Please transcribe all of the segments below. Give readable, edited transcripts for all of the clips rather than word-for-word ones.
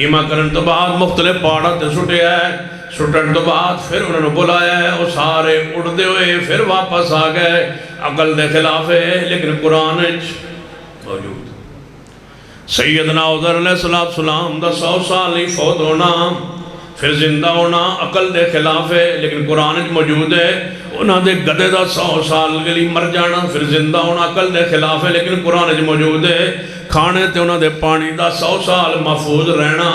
کیما کرن تو بعد مختلف پہاڑوں تے سٹے ہے، سٹن تو بعد پھر انہوں نے بلایا ہے، وہ سارے اڑدے ہوئے پھر واپس آ گئے، عقل دے خلاف ہے لیکن قرآن موجود۔ سیدنا عزر علیہ السلام دا 100 سال ہی فوت ہونا پھر زندہ ہونا عقل دے خلاف ہے لیکن قرآن موجود ہے۔ انہاں دے گدے دا 100 سال گلی مر جانا پھر زندہ ہونا عقل دے خلاف ہے لیکن قرآن موجود ہے۔ کھانے تے انہاں دے پانی دا 100 سال محفوظ رہنا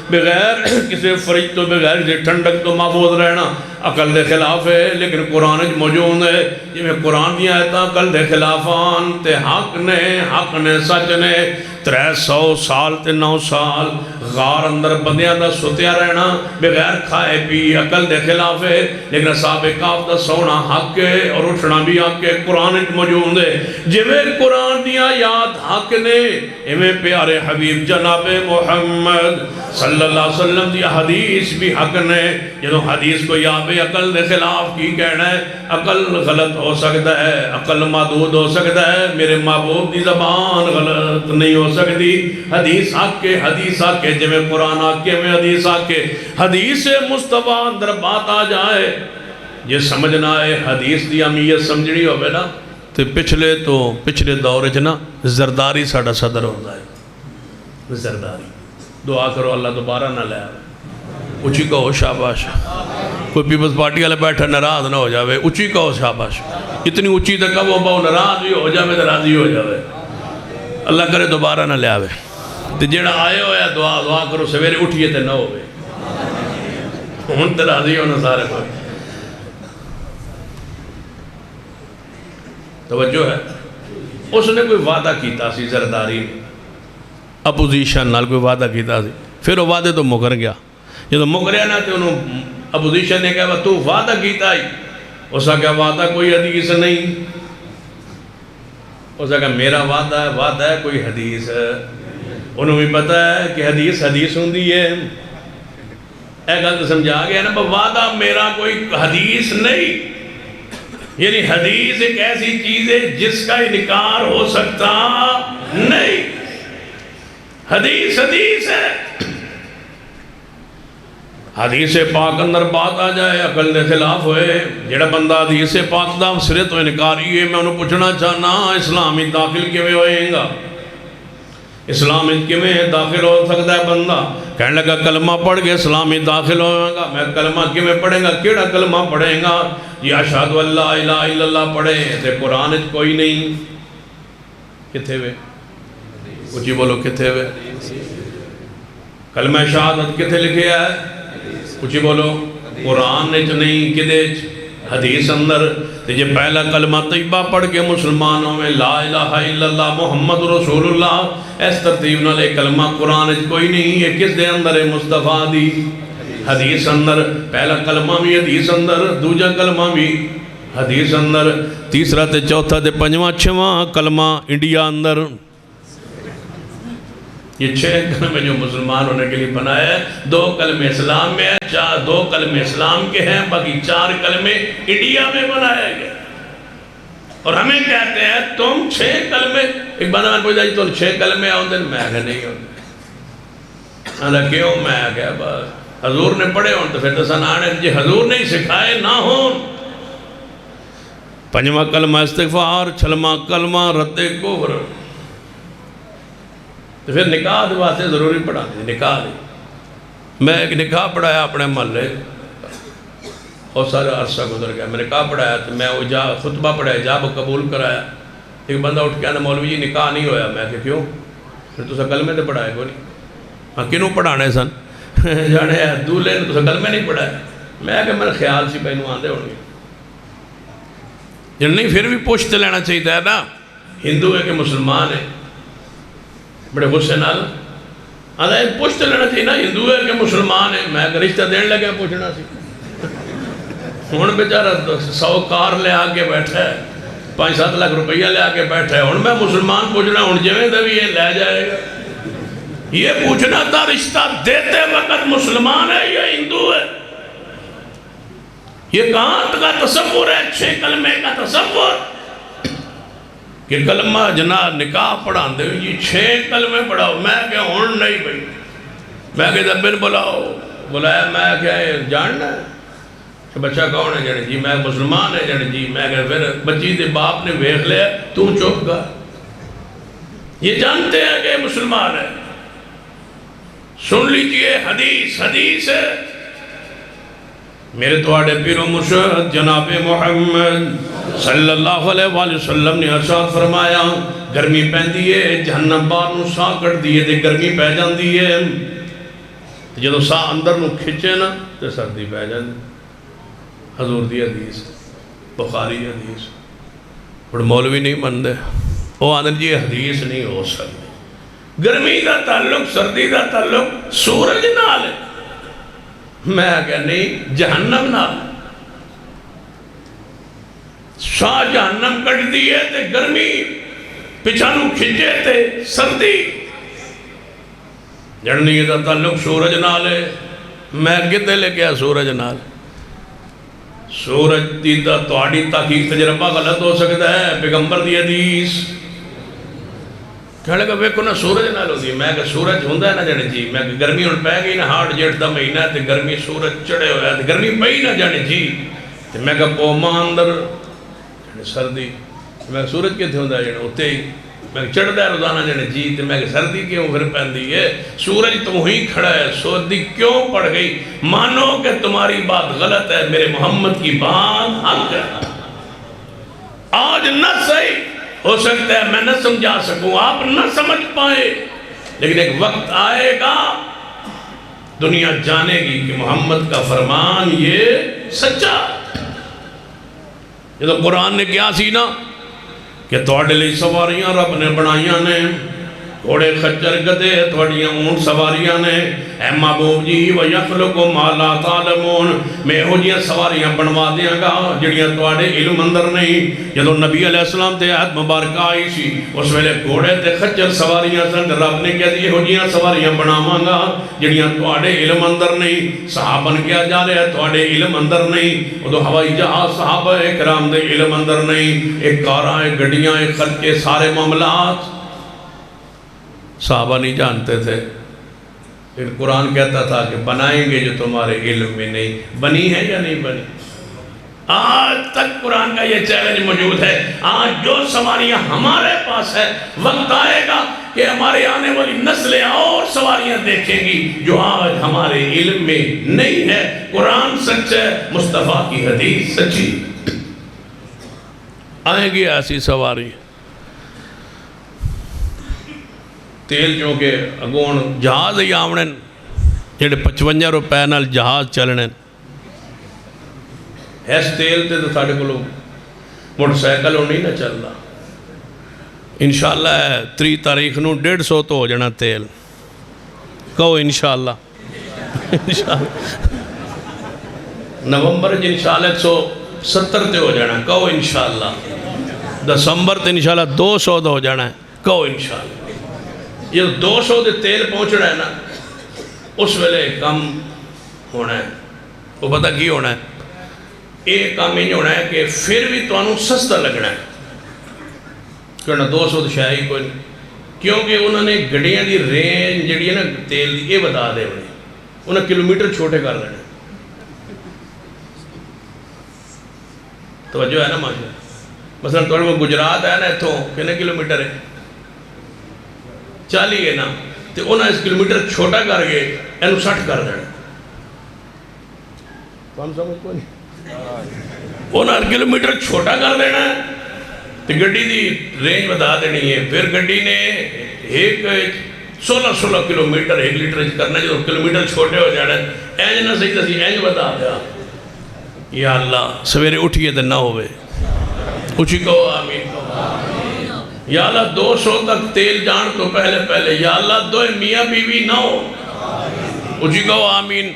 بغیر کسی فرج تو بغیر کسی ٹھنڈک تو محفوظ رہنا عقل دے خلاف ہے لیکن قرآن موجود ہے۔ جی میں قرآن دیا ہے تا عقل دے خلافان تے حق نے سچ نے 300 سال تے 9 سال غار اندر بندیاں دا ستیا رہنا بغیر کھائے پی عقل دے خلاف ہے لیکن اصحاب کہف دا سونا حق ہے اور اٹھنا بھی حق ہے۔ قرآن موجود ہے جویں قرآن دیا یاد حق نے ایویں پیارے حبیب جناب محمد صلی اللہ علیہ وسلم دی حدیث بھی حق نے۔ جدو حدیث کو یاد عقل دے خلاف کی کہنا ہے، عقل غلط ہو سکتا ہے، عقل محدود ہو سکتا ہے، میرے محبوب دی زبان غلط نہیں ہو سکتی۔ حدیث حق کے جویں قرآن حق کے میں حدیث حق کے حدیث مصطفیٰ اندر بات آ جائے یہ سمجھنا ہے حدیث دی اہمیت سمجھنی ہوئے نا تو پچھلے دور نا زرداری ساڑا صدر ہوتا ہے۔ زرداری دعا کرو اللہ دوبارہ نہ لے آئے، اچھی کہو شاباش۔ کوئی پیپلز پارٹی والے بیٹھا ناراض نہ ہو جاوے، اچھی کہو شاباش۔ اتنی اچھی تک وہ بہو ناراض بھی ہو جاوے تو راضی ہو جاوے، اللہ کرے دوبارہ نہ لے آوے۔ تو جیڑا آئے ہویا دعا کرو سویرے اٹھئے تے نہ ہوئے، ہون تے راضی ہونا سارے کوئی۔ توجہ ہے اس نے کوئی وعدہ کیتا سی زرداری نے اپوزیشن نال کوئی وعدہ کیتا سی، پھر وہ وعدے تو مکر گیا۔ جب مکریا نا تو انہوں اپوزیشن نے کہا تو وعدہ کیتا ہی، اس نے کہا وعدہ کوئی حدیث نہیں، اس نے کہا میرا وعدہ ہے کوئی حدیث ہے۔ انہوں بھی پتہ ہے کہ حدیث ہوندی ہے، ایک گل تو سمجھا گیا نا وعدہ میرا کوئی حدیث نہیں، یعنی حدیث ایک ایسی چیز ہے جس کا انکار ہو سکتا نہیں۔ حدیث ہے، حدیث پاک اندر بات آ جائے عقل دے خلاف ہوئے، جڑا بندہ حدیث پاک دا سرے تو انکاری ہے، میں انہوں پوچھنا چاہنا اسلامی داخل کیویں ہوئیں گا؟ اسلام کیویں داخل ہو سکتا ہے بندہ؟ کہنے لگا کلمہ پڑھ کے اسلامی داخل ہوئے گا۔ میں کلمہ کیویں پڑھیں گا؟ کیڑا کلمہ پڑھیں گا؟ یہ اشہد اللہ الہ الا اللہ پڑھے تے قرآن کوئی نہیں، کتھے ہوئے؟ اچھی بولو کتھے ہوئے؟ کلمہ شہادت کتھے لکھے ہے؟ اچھی بولو قرآن نے نہیں کدے حدیث اندر۔ یہ پہلا کلمہ طیبہ پڑھ کے مسلمانوں میں لا الہ الا اللہ محمد رسول اللہ اس ترتیب نہ لے کلمہ قرآن کوئی نہیں، یہ کس دے اندر ہے؟ مصطفیٰ دی حدیث اندر۔ پہلا کلمہ بھی حدیث اندر، دوجہ کلمہ بھی حدیث اندر، تیسرا تے چوتھا تے پنجواں چھواں کلمہ انڈیا اندر۔ یہ 6 کلمے جو مسلمان ہونے کے لیے بنائے ہیں، 2 کلمے اسلام میں ہیں، 2 کلمے اسلام کے ہیں، باقی 4 کلمے انڈیا میں بنائے گئے۔ اور ہمیں کہتے ہیں تم 6 کلمے، ایک بندہ میں پوچھتا ہے تم 6 کلمے آؤں دن میں کہا نہیں ہوتے، اللہ کیوں؟ میں کہا بس حضور نے پڑھے ہوں تو پھر تو سنانے جی حضور نہیں سکھائے نہ ہوں۔ پنجواں کلمہ استغفار، 6واں کلمہ رد کفر۔ تو پھر نکاح دے واسطے ضروری پڑھا دی نکاح دی۔ میں ایک نکاح پڑھایا اپنے محلے اور سارا عرصہ گزر گیا، میں نکاح پڑھایا تو میں وہ خطبہ پڑھایا جاب قبول کرایا، ایک بندہ اٹھ کے آنا مولوی جی نکاح نہیں ہویا۔ میں کہ کیوں؟ پھر تو سا کلمے تے پڑھائے کو نہیں۔ ہاں کنوں پڑھانے سن؟ جانے دولے نے تو سا کلمے نہیں پڑھائے۔ میں کہ میرا خیال سی پہنوں آندے ہونے جن نہیں، پھر بھی پوچھتے لینا چاہیے ہے نا، ہندو ہے کہ مسلمان ہے، بڑے غصے نال آدھا پوچھتے لینا چاہیے نا، ہندو ہے کہ مسلمان ہے۔ میں کہ رشتہ دین لگے پوچھنا سی، ہون بیچارہ 100 کار لے آگے بیٹھا ہے، 5-7 لاکھ روپیہ لے آگے بیٹھا ہے، ہون میں مسلمان پوچھنا ہون جویں دے بھی یہ لے جائے گا۔ یہ پوچھنا تھا رشتہ دیتے وقت مسلمان ہے یا ہندو ہے؟ یہ کہاں کا تصور ہے 6 کلمے کا تصور کہ کلمہ جناب نکاح پڑھان دے جی 6 کلمے پڑھاؤ؟ میں کہ ہون نہیں بھئی، میں کہ دبن بلاؤ، بلایا، میں کیا جاننا ہے کہ بچہ کون ہے؟ جانے جی میں مسلمان ہے، جانے جی میں کہ پھر بچی دے باپ نے ویکھ لیا، تو چپ گا، یہ جانتے ہیں کہ مسلمان ہے۔ سن لیجئے حدیث، حدیث ہے میرے توڑے پیر و مرشد جناب محمد صلی اللہ علیہ وآلہ وسلم نے ارشاد فرمایا گرمی پہندی ہے جہنم باہر نو ساہ کٹ دیئے تے گرمی پہ جاندی ہے، جدو ساہ اندر نو کھچے نا تے سردی پہ جاندی۔ حضور دی حدیث، بخاری حدیث، اور مولوی نہیں مندے وہ آدھر جی حدیث نہیں ہو سکتی۔ گرمی دا تعلق سردی دا تعلق سورج نال ہے، میں کہا نہیں جہنم نال۔ شاہ جہنم کٹ دیئے تے گرمی پچھانو کھچے تے سردی، جڑنی دا تعلق سورج نال ہے۔ میں کتے لے گیا سورج نال؟ سورج دی دا توڑی تحقیق تجربہ غلط ہو سکتا ہے، پیغمبر دی حدیث کہنے لگا ویکو نا سورج نال ہوتی ہے۔ میں کہ سورج ہوندہ ہے نا جانے جی، میں کہ گرمی ان پہ گئی نا ہارڈ جیٹ دا مہینہ تے گرمی سورج چڑھے ہویا تے گرمی پہی نا جانے جی، تے میں کہ پوما اندر سردی، میں کہ سورج کے تھے ہوندہ ہے جانے ہوتے ہی، میں کہ چڑھ دیا روزانہ جانے جی، تے میں کہ سردی کیوں پھر پہندی ہے؟ سورج تو وہیں کھڑا ہے، سردی کیوں پڑ گئی؟ مانو کہ تمہاری بات غلط ہے، میرے محمد کی بات حق ہے۔ آج نہ صحیح ہو سکتا ہے میں نہ سمجھا سکوں، آپ نہ سمجھ پائے، لیکن ایک وقت آئے گا دنیا جانے گی کہ محمد کا فرمان یہ سچا۔ یہ تو قرآن نے کیا سی نا کہ توڑے لئے سواریاں رب نے بنائیاں نے، گھوڑے خچر گدے توڑیاں اونٹ سواریاں نے، اے محبوب جی وَيَخْلُقُ مَا لَا تَعْلَمُونَ، میں ہو جیاں سواریاں بنوا دیاں گا جڑیاں توڑے علم اندر نہیں۔ جدو نبی علیہ السلام تے آیت مبارکہ آئی سی اس ویلے گھوڑے تے خچر سواریاں سن، رب نے کہہ دی ہو جیاں سواریاں بناواں گا جڑیاں توڑے علم اندر نہیں۔ صحابہ نے کیا جا رہے ہیں توڑے علم اندر نہیں، وہ تو ہوائی جہاز صحابہ اکرام دے علم اندر نہیں، ایک کاراں ایک گڈیاں ایک خط کے سارے معاملات صحابہ نہیں جانتے تھے، پھر قرآن کہتا تھا کہ بنائیں گے جو تمہارے علم میں نہیں۔ بنی ہے یا نہیں بنی؟ آج تک قرآن کا یہ چیلنج موجود ہے۔ آج جو سواریاں ہمارے پاس ہے، وقت آئے گا کہ ہمارے آنے والی نسلیں اور سواریاں دیکھیں گی جو آج ہمارے علم میں نہیں ہے۔ قرآن سچ ہے، مصطفیٰ کی حدیث سچی۔ آئیں گی ایسی سواری، تیل چونکہ اگون جہاز ہی آمنے جڑے 55 روپے نال جہاز چلنے، ایس تیل تے تو ساڑھے کو لوگ موٹر سائیکل ہو نہیں نہ چل رہا۔ انشاءاللہ 3 تاریخ نو 150 تو ہو جانا تیل، کہو انشاءاللہ۔ نومبر جی انشاءاللہ 170 تے ہو جانا، کہو انشاءاللہ۔ دسمبر تے انشاءاللہ 200 تو ہو جانا ہے، کہو انشاءاللہ۔ یہ 200 دے تیل پہنچ رہا ہے نا، اس ویلے کم ہونا ہے۔ وہ پتہ کی ہونا ہے؟ ایک کام ہی ہونا ہے کہ پھر بھی تو انہوں سستا لگنا ہے، کیونکہ 200 تو شاید ہی کوئی نہیں، کیونکہ انہوں نے گڑیاں دی رینج جڑی ہے نا تیل دی یہ بتا دے انہیں کلومیٹر چھوٹے کر لینے۔ توجہ ہے نا ماشاء مثلا تو وہ گجرات ہے نا اتھوں کنے کلومیٹر ہے 40 ہے نا، تو انہیں اس کلومیٹر چھوٹا کر گئے اینو 60 کر دینا۔ کام سمجھ کو نہیں؟ انہیں کلومیٹر چھوٹا کر دینا ہے تو گڑی دی رینج بتا دینی ہے۔ پھر گڑی نے ایک 16 کلومیٹر 1 لیٹر کرنا ہے، جو کلومیٹر چھوٹے ہو جانا ہے اینج نہ صحیح تسی اینج بتا دیا۔ یا اللہ سویرے اٹھئے تو نہ ہوئے، اچھی کہو آمین۔ یا اللہ 200 تک تیل جان تو پہلے یا اللہ دوئے میاں بیوی نہ ہو، اچھی کہو آمین۔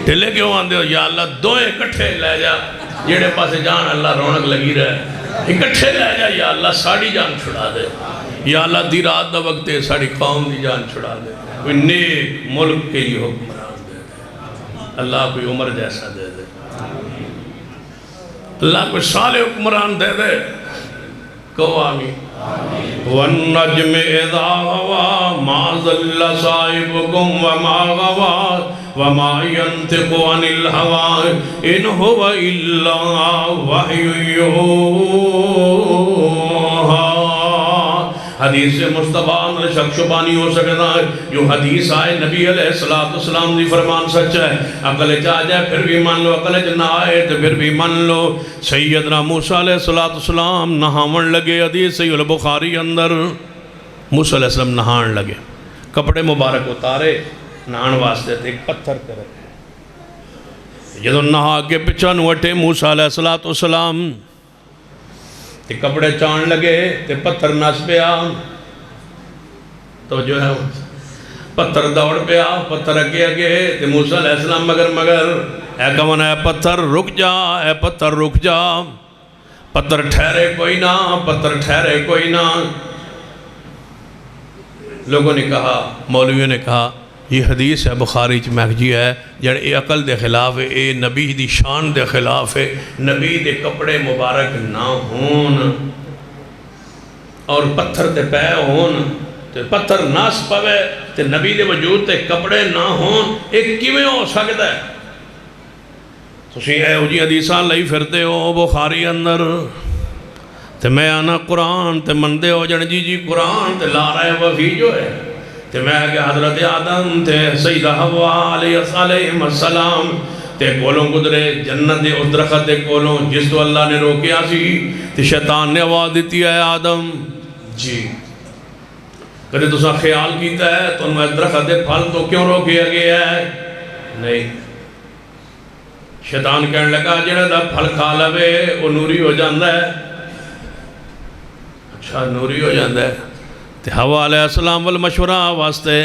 ٹھلے کیوں آندے ہو؟ یا اللہ دوئے کٹھے لے جا، جیڑے پاسے جان اللہ رونق لگی رہے، اکٹھے لے جا یا اللہ ساڑی جان چھڑا دے۔ یا اللہ دی رات دا وقت ہے ساڑی قوم دی جان چھڑا دے، کوئی نیک ملک کے لیے حکمران دے دے، اللہ کوئی عمر جیسا دے دے، اللہ کوئی صالح حکمران دے دے، کہو آمین۔ والنجم اذا غوا ما ضل صاحبكم وما غوا وما ينطق عن الهوى ان هو الا وحی یوحی. حدیث مصطفیٰ میں شک شبہ نہیں ہو سکتا ہے. جو حدیث آئے نبی علیہ السلام دی فرمان سچ ہے. عقل چاہ جائے پھر بھی مان لو, عقل چاہ نہ آئے تو پھر بھی مان لو. سیدنا موسیٰ علیہ السلام نہاون لگے. حدیث صحیح البخاری اندر موسیٰ علیہ السلام نہان لگے, کپڑے مبارک اتارے, نہان واسطے تھے, ایک پتھر تے رکھے. جدو نہا کے پچھا نوٹے موسیٰ علیہ السلام تے کپڑے چان لگے تے پتھر نس پیا. تو جو ہے پتھر دوڑ پیا, پتھر اگے تے موسیٰ علیہ السلام مگر اے کون ہے پتھر رک جا, اے پتھر رک جا, پتھر ٹھہرے کوئی نہ, پتھر ٹھہرے کوئی نہ. لوگوں نے کہا, مولویوں نے کہا یہ حدیث ہے بخاری چ محجی ہے جڑ اے عقل دے خلاف ہے, اے نبی دی شان دے خلاف ہے. نبی دے کپڑے مبارک نہ ہون اور پتھر تے پے ہون تے پتھر ناس پوے تے نبی دے وجود تے کپڑے نہ ہون, ایک کیویں ہو سکتا ہے؟ تسی اے جی حدیثاں لئی پھرتے ہو بخاری اندر تے میں آنا قرآن تے مندے ہو جن جی قرآن تے لا رہے وفی جو ہے تے میں کہ حضرت آدم تے سیدہ حوا علیہ السلام تے کولوں گدرے جنت دے اس درخت دے کولوں جس تو اللہ نے روکیا سی تے شیطان نے آواز دیتی ہے آدم جی کدے تسا خیال کیتا ہے تو انہوں درخت دے پھل تو کیوں روکیا گیا ہے؟ نہیں. شیطان کہنے لگا جنہ دا پھل کھا لوے وہ نوری ہو جاندہ ہے. اچھا نوری ہو جاندہ ہے. تے حوا علیہ السلام والمشورہ واسطے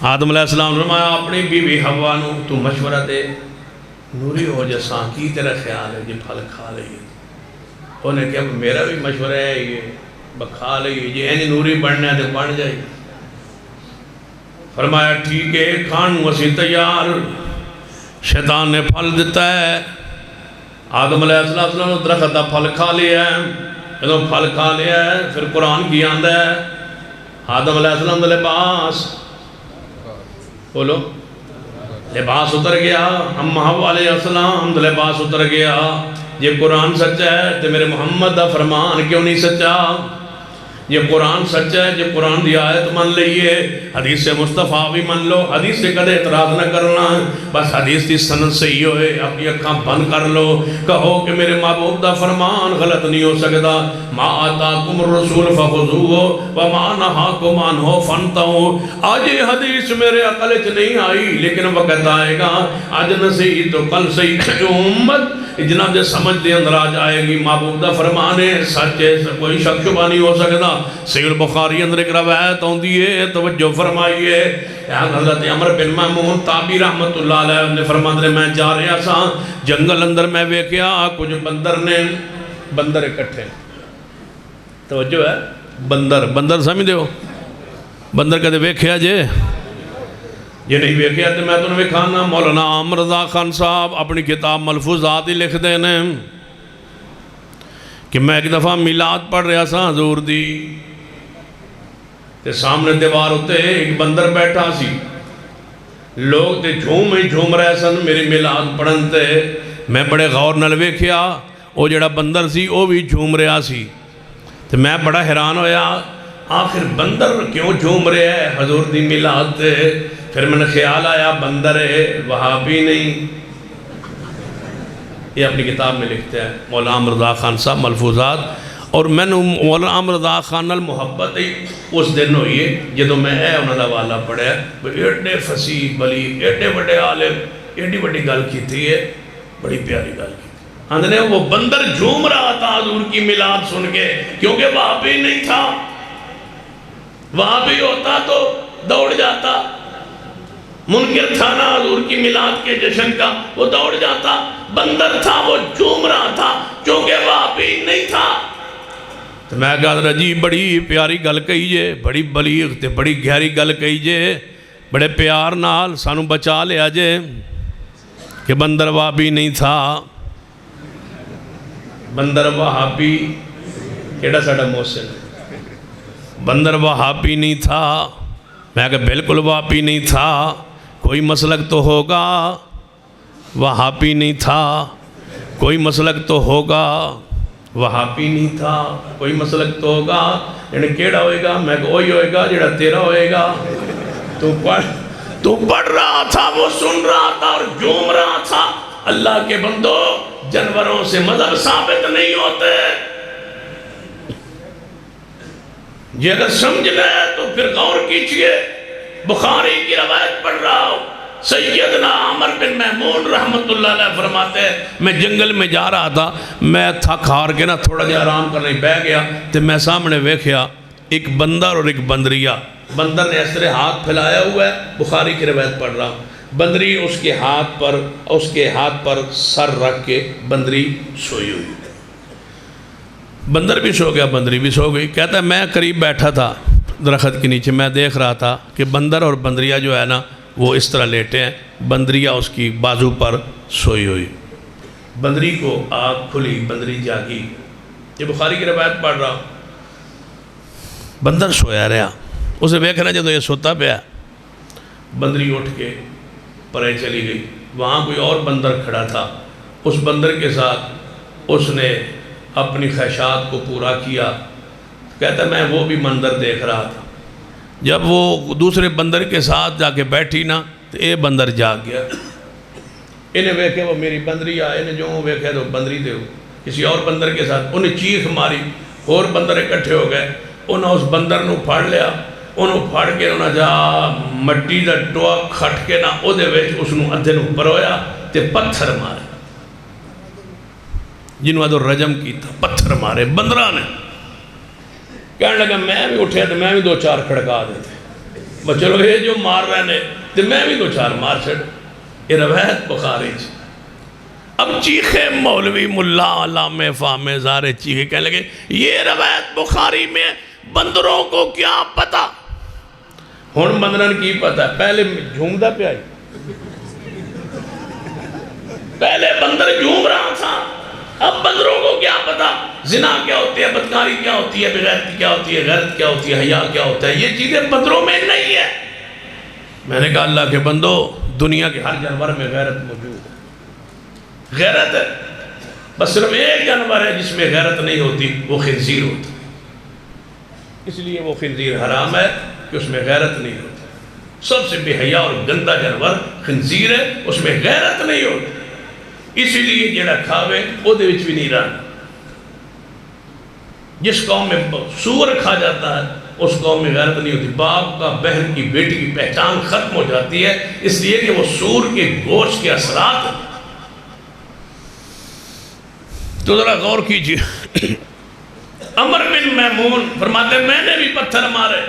آدم علیہ السلام نے فرمایا اپنی بیوی حوا نو تو مشورہ دے نوری ہو جیسا کی تیرا خیال ہے یہ پھل کھا لئیے. انہوں نے کہا میرا بھی مشورہ ہے یہ بکھا لئیے یہ اینی نوری بڑھنے دے بڑھ جائے. فرمایا ٹھیک ہے کھان وسی تیار. شیطان نے پھل دیتا ہے. آدم علیہ السلام نے درخت دا پھل کھا لیا ہے. جب پھل کھا لیا ہے پھر قرآن کی آندہ ہے آدم علیہ السلام دے لباس بولو لباس اتر گیا. ہم حوا علیہ السلام دے لباس اتر گیا. یہ قرآن سچا ہے تو میرے محمد دا فرمان کیوں نہیں سچا؟ یہ قرآن سچا ہے, یہ قرآن دی آیت من لئیے, حدیث مصطفیٰ بھی من لو, حدیث سے کدے اعتراض نہ کرنا, بس حدیث دی سند صحیح ہوئے اپنی اکھاں بند کر لو, کہو کہ میرے محبوب دا فرمان غلط نہیں ہو سکتا. ما آتاکم الرسول فخذوہ وما نہاکم عنہ فانتہوا. آج یہ حدیث میرے عقل چ نہیں آئی لیکن وقت آئے گا آج نصیح تو کل صحیح جو امت جناب دے سمجھ دے اندر آ جائے گی. محبوب دا فرمان ہے سچ ہے, کوئی شک شبہ نہیں ہو سکتا. صحیح البخاری اندر ایک روایت ہوندی ہے, توجہ فرمائیے. حضرت عمر بن میمون تابعی رحمت اللہ علیہ نے فرمایا میں جا رہا سا جنگل اندر میں ویکھیا کچھ بندر اکٹھے. توجہ ہے بندر سمجھ دیو بندر کہتے ویکھیا جے یہ نہیں ویکھیا تو میں تمہیں ویکھانا. مولانا عامر رضا خان صاحب اپنی کتاب ملفوظات ہی لکھ دینے کہ میں ایک دفعہ میلاد پڑھ رہا سا حضور دی تے سامنے دیوار ہوتے ایک بندر بیٹھا سی. لوگ تے جھوم رہے سن میری میلاد پڑھن تے میں بڑے غور نال ویکھیا وہ جڑا بندر سی وہ بھی جھوم رہا سی. تے میں بڑا حیران ہویا آخر بندر کیوں جھوم رہے ہے حضور دی میلاد تے. پھر میں نے خیال آیا بندر ہے وہابی نہیں. یہ اپنی کتاب میں لکھتے ہیں مولانا عامر رضا خان صاحب ملفوظات. اور میں نے مولانا عامر رضا خان نال محبت ہی اس دن ہوئی ہے جدو میں انہوں دا والا پڑھا ایڈے فصیح بلیغ ایڈے بڑے عالم ایڈی بڑی گل کی تھی ہے, بڑی پیاری گل کی. اندھنے وہ بندر جھوم رہا تھا حضور کی میلاد سن کے کیونکہ وہابی نہیں تھا. وہابی ہوتا تو دوڑ جاتا, منکر تھا نا حضور کی میلاد کے جشن کا وہ دوڑ جاتا. بندر تھا وہ جھوم رہا تھا کیونکہ وہابی نہیں تھا. تو میں کہا جی بڑی پیاری گل کہی جے, بڑی بلیغ تے بڑی گہری گل کہی جے, بڑے پیار نال سانو بچا لیا جے کہ بندر وہابی نہیں تھا. بندر وہابی کیڑا ساڑا محسن ہے؟ بندر وہابی نہیں تھا، میں کہ بالکل وہابی نہیں تھا، کوئی مسلک تو ہوگا، وہابی نہیں تھا کوئی مسلک تو ہوگا، وہابی نہیں تھا کوئی مسلک تو ہوگا، یعنی کیڑا ہوئے گا؟ میں کہ وہی ہوئے گا جڑا تیرا ہوئے گا۔ تو پڑھ رہا تھا، وہ سن رہا تھا اور جھوم رہا تھا۔ اللہ کے بندو، جانوروں سے مذہب ثابت نہیں ہوتے، یہ اگر سمجھ لے تو پھر غور کیجئے۔ بخاری کی روایت پڑھ رہا ہوں، سیدنا عمر بن محمود رحمت اللہ علیہ فرماتے ہیں میں جنگل میں جا رہا تھا، میں تھک ہار کے نا تھوڑا جا آرام کرنے بیٹھ گیا تو میں سامنے ویکھیا ایک بندر اور ایک بندریہ۔ بندر نے اس طرح ہاتھ پھیلایا ہوا ہے، بخاری کی روایت پڑھ رہا ہوں، بندری اس کے ہاتھ پر سر رکھ کے بندری سوئی ہوئی، بندر بھی سو گیا بندری بھی سو گئی۔ کہتا ہے میں قریب بیٹھا تھا درخت کے نیچے، میں دیکھ رہا تھا کہ بندر اور بندریہ جو ہے نا وہ اس طرح لیٹے ہیں، بندریہ اس کی بازو پر سوئی ہوئی۔ بندری کو آنکھ کھلی، بندری جاگی، یہ بخاری کی روایت پڑھ رہا ہوں۔ بندر سویا رہا، اسے دیکھنا جب یہ سوتا پیا، بندری اٹھ کے پرے چلی گئی۔ وہاں کوئی اور بندر کھڑا تھا، اس بندر کے ساتھ اس نے اپنی خواہشات کو پورا کیا۔ کہتا ہے میں وہ بھی منظر دیکھ رہا تھا، جب وہ دوسرے بندر کے ساتھ جا کے بیٹھی نا تو یہ بندر جاگ گیا، انہیں ویکھے وہ میری بندری آئے، انہیں جو ویکھے تو بندری دے کسی اور بندر کے ساتھ، انہیں چیخ ماری، اور بندر اکٹھے ہو گئے، انہوں اس بندر نو پھاڑ لیا، انہوں پھاڑ کے انہوں جا مٹی دا ٹوا کھٹ کے نا او دے ویچ اس نو ادھے نو پرویا تے پتھر مارے، جنہوں ادھو رجم کی تھا، پتھر مارے بندرہ نے۔ کہنے لگا میں بھی اٹھے تو میں بھی دو چار کھڑکا دیتے، بس چلو یہ جو مار رہے نے تو میں بھی دو چار مار چھڑ۔ یہ روایت بخاری سے۔ اب چیخے مولوی ملا علامہ فامِ زارے چیخے کہنے لگے یہ روایت بخاری میں، بندروں کو کیا پتا؟ ہون بندرن کی پتا؟ پہلے جھوم دا پہ آئی، پہلے بندر جھوم رہا تھا، اب بندروں کو کیا پتا؟ زنا کیا ہوتی ہے، بدکاری کیا ہوتی ہے، بغیرتی کیا ہوتی ہے، غیرت کیا ہوتی ہے، حیا کیا ہوتا ہے، یہ چیزیں بندروں میں نہیں ہے۔ میں نے کہا اللہ کے بندو، دنیا کے ہر جانور میں غیرت موجود ہے، غیرت ہے، بس صرف ایک جانور ہے جس میں غیرت نہیں ہوتی، وہ خنزیر ہوتا ہے، اس لیے وہ خنزیر حرام ہے کہ اس میں غیرت نہیں ہوتی۔ سب سے بے حیا اور گندہ جانور خنزیر ہے، اس میں غیرت نہیں ہوتی، اسی لیے جڑا کھاوے وہ دے وچ بھی نہیں رہنا۔ جس قوم میں سور کھا جاتا ہے اس قوم میں غیرت نہیں ہوتی، باپ کا بہن کی بیٹی کی پہچان ختم ہو جاتی ہے، اس لیے کہ وہ سور کے گوشت کے اثرات ہیں۔ تو ذرا غور کیجئے، عمر بن محمود فرماتے میں نے بھی پتھر مارے،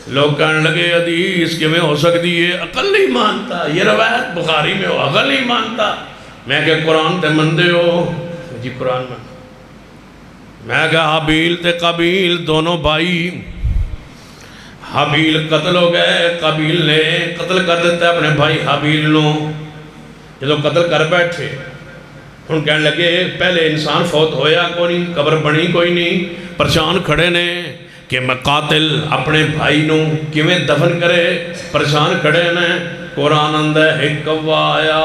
لوگ کہنے لگے حدیث کے میں ہو سکتی ہے، عقل نہیں مانتا، یہ روایت بخاری میں ہو، عقل نہیں مانتا۔ میں کہ قرآن تے مندے ہو؟ جی قرآن میں کہ حابیل تے قابیل دونوں بھائی، حابیل قتل ہو گئے، قابیل نے قتل کر دیتا ہے اپنے بھائی حابیل نو، یہ لوگ قتل کر بیٹھے، ان کہنے لگے پہلے انسان فوت ہویا کوئی نہیں، قبر بنی کوئی نہیں، پریشان کھڑے نے کہ میں قاتل اپنے بھائی نو کیویں دفن کرے، پریشان کھڑے نے۔ قرآن اندر ایک کوا آیا،